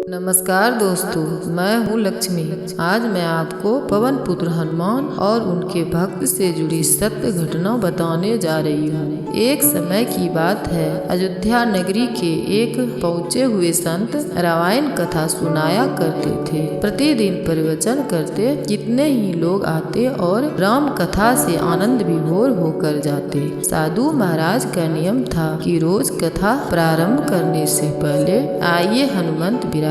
नमस्कार दोस्तों, मैं हूँ लक्ष्मी। आज मैं आपको पवन पुत्र हनुमान और उनके भक्त से जुड़ी सत्य घटना बताने जा रही हूँ। एक समय की बात है, अयोध्या नगरी के एक पहुँचे हुए संत रामायण कथा सुनाया करते थे। प्रतिदिन प्रवचन करते, कितने ही लोग आते और राम कथा से आनंद विभोर होकर जाते। साधु महाराज का नियम था कि रोज कथा प्रारंभ करने से पहले आइए हनुमंत विराजिए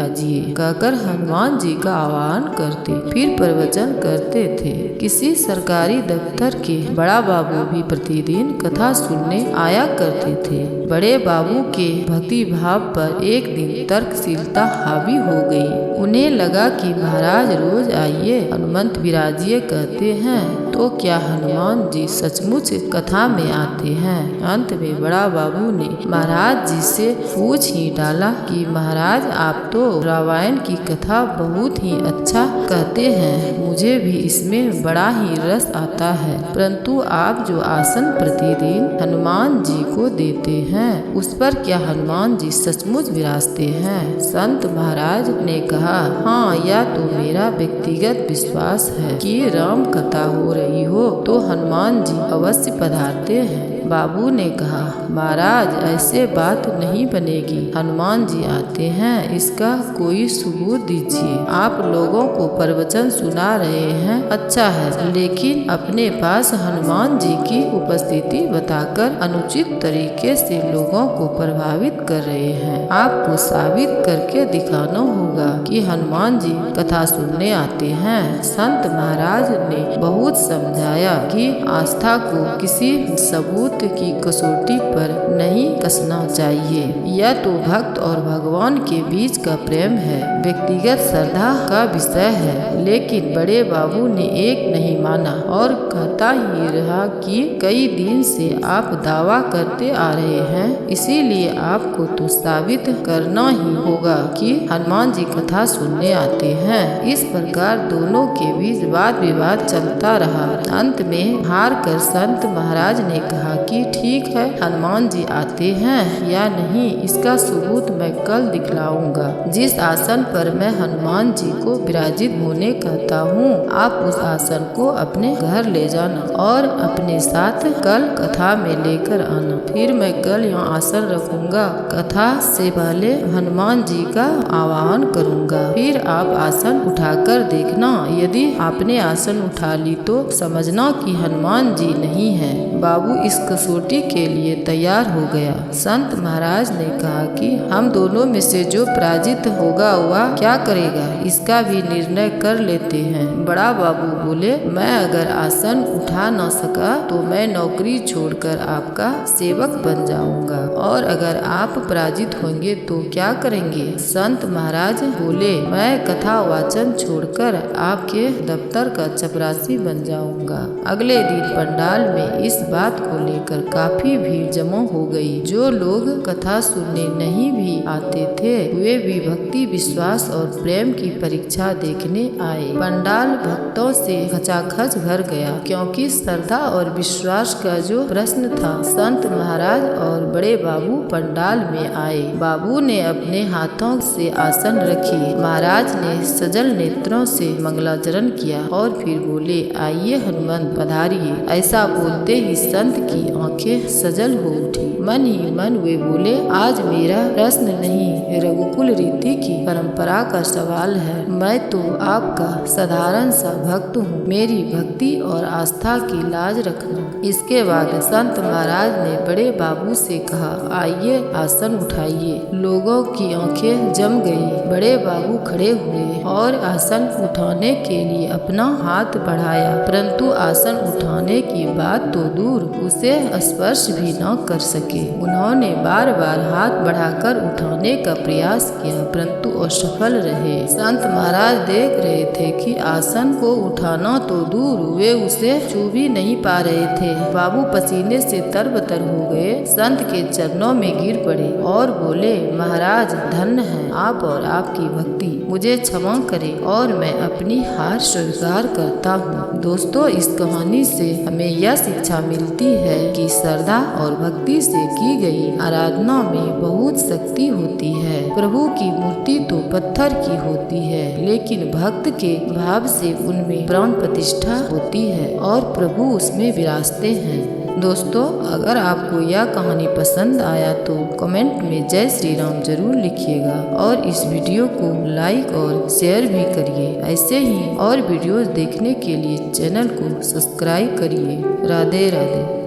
कहकर हनुमान जी का आह्वान करते, फिर प्रवचन करते थे। किसी सरकारी दफ्तर के बड़ा बाबू भी प्रतिदिन कथा सुनने आया करते थे। बड़े बाबू के भक्ति भाव पर एक दिन तर्कशीलता हावी हो गई। उन्हें लगा कि महाराज रोज आइए हनुमंत विराजिए कहते हैं, तो क्या हनुमान जी सचमुच कथा में आते हैं? अंत में बड़ा बाबू ने महाराज जी से पूछ ही डाला कि महाराज, आप तो रामायण की कथा बहुत ही अच्छा कहते हैं, मुझे भी इसमें बड़ा ही रस आता है, परंतु आप जो आसन प्रतिदिन हनुमान जी को देते हैं उस पर क्या हनुमान जी सचमुच विराजते हैं? संत महाराज ने कहा, हाँ, यह तो मेरा व्यक्तिगत विश्वास है कि राम कथा हो रही हो तो हनुमान जी अवश्य पधारते हैं। बाबू ने कहा, महाराज, ऐसे बात नहीं बनेगी, हनुमान जी आते हैं, इसका कोई सबूत दीजिए। आप लोगों को प्रवचन सुना रहे हैं, अच्छा है, लेकिन अपने पास हनुमान जी की उपस्थिति बताकर अनुचित तरीके से लोगों को प्रभावित कर रहे हैं। आपको साबित करके दिखाना होगा कि हनुमान जी कथा सुनने आते हैं। संत महाराज ने बहुत समझाया कि आस्था को किसी सबूत की कसौटी पर नहीं कसना चाहिए। यह तो भक्त और भगवान के बीच का प्रेम है, व्यक्तिगत श्रद्धा का विषय है। लेकिन बड़े बाबू ने एक नहीं माना और कहता ही रहा कि कई दिन से आप दावा करते आ रहे हैं, इसीलिए आपको तो साबित करना ही होगा कि हनुमान जी कथा सुनने आते हैं। इस प्रकार दोनों के बीच वाद विवाद चलता रहा। अंत में हार कर संत महाराज ने कहा कि ठीक है, हनुमान जी आते हैं या नहीं, इसका सबूत मैं कल दिखलाऊंगा। जिस आसन पर मैं हनुमान जी को विराजित होने कहता हूँ, आप उस आसन को अपने घर ले जाना और अपने साथ कल कथा में लेकर आना। फिर मैं कल यहाँ आसन रखूंगा, कथा से पहले हनुमान जी का आह्वान करूंगा, फिर आप आसन उठाकर देखना। यदि आपने आसन उठा ली तो समझना कि हनुमान जी नहीं है। बाबू इस कसौटी के लिए तैयार हो गया। संत महाराज ने कहा कि हम दोनों में से जो पराजित होगा वह क्या करेगा, इसका भी निर्णय कर लेते हैं। बड़ा बाबू बोले, मैं अगर आसन उठा न सका तो मैं नौकरी छोड़कर आपका सेवक बन जाऊंगा, और अगर आप पराजित होंगे तो क्या करेंगे? संत महाराज बोले, मैं कथा वाचन छोड़कर आपके दफ्तर का चपरासी बन जाऊंगा। अगले दिन पंडाल में इस बात को लेकर काफी भीड़ जमा हो गई। जो लोग कथा सुनने नहीं भी आते थे वे भी भक्ति, विश्वास और प्रेम की परीक्षा देखने आए। पंडाल भक्तों से खचाखच भर गया, क्योंकि श्रद्धा और विश्वास का जो प्रश्न था। संत महाराज और बड़े बाबू पंडाल में आए। बाबू ने अपने हाथों से आसन रखी। महाराज ने सजल नेत्रों से मंगलाचरण किया और फिर बोले, आइए हनुमंत पधारिए। ऐसा बोलते ही संत की आंखें सजल हो उठी। मन ही मन वे बोले, आज मेरा प्रश्न नहीं, रघुकुल रीति की परंपरा का सवाल है। मैं तो आपका साधारण सा भक्त हूँ, मेरी भक्ति और आस्था की लाज रखना। इसके बाद संत महाराज ने बड़े बाबू से कहा, आइए आसन उठाइए। लोगों की आंखें जम गई। बड़े बाबू खड़े हुए और आसन उठाने के लिए अपना हाथ बढ़ाया, परंतु आसन उठाने की बात तो दूर, उसे स्पर्श भी न कर सके। उन्होंने बार बार हाथ बढ़ाकर उठाने का प्रयास किया, परंतु असफल रहे। संत महाराज देख रहे थे कि आसन को उठाना तो दूर, वे उस उसे छू भी नहीं पा रहे थे। बाबू पसीने से तरबतर हो गए, संत के चरणों में गिर पड़े और बोले, महाराज धन्य है आप और आपकी भक्ति, मुझे क्षमा करें और मैं अपनी हार स्वीकार करता हूँ। दोस्तों, इस कहानी से हमें यह शिक्षा मिलती है कि श्रद्धा और भक्ति से की गई आराधना में बहुत शक्ति होती है। प्रभु की मूर्ति तो पत्थर की होती है, लेकिन भक्त के भाव से उनमें प्राण प्रतिष्ठा होती है और प्रभु उसमें विराजते हैं। दोस्तों, अगर आपको यह कहानी पसंद आया तो कमेंट में जय श्री राम जरूर लिखिएगा और इस वीडियो को लाइक और शेयर भी करिए। ऐसे ही और वीडियोस देखने के लिए चैनल को सब्सक्राइब करिए। राधे राधे।